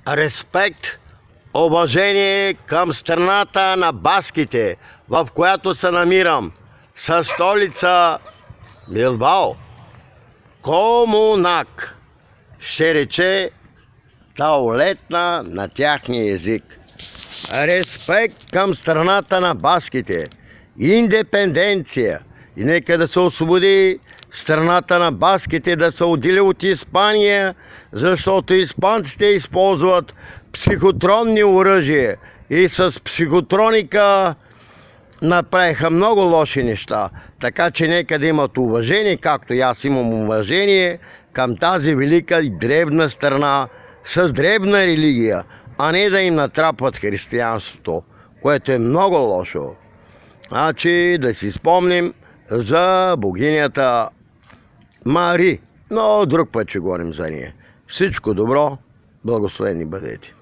респект, уважение към страната на баските, в която се намирам, със столица Билбао. Комунак, ще рече таулетна на тяхния език. Респект към страната на баските, индепенденция, и нека да се освободи страната на баските, да се отдели от Испания, защото испанците използват психотронни оръжия и с психотроника направиха много лоши неща. Така че нека да имат уважение, както и аз имам уважение към тази велика и древна страна с древна религия, а не да им натрапват християнството, което е много лошо. Значи да си спомним за богинята Мари, но друг път ще говорим за нея. Всичко добро, благословени бъдете!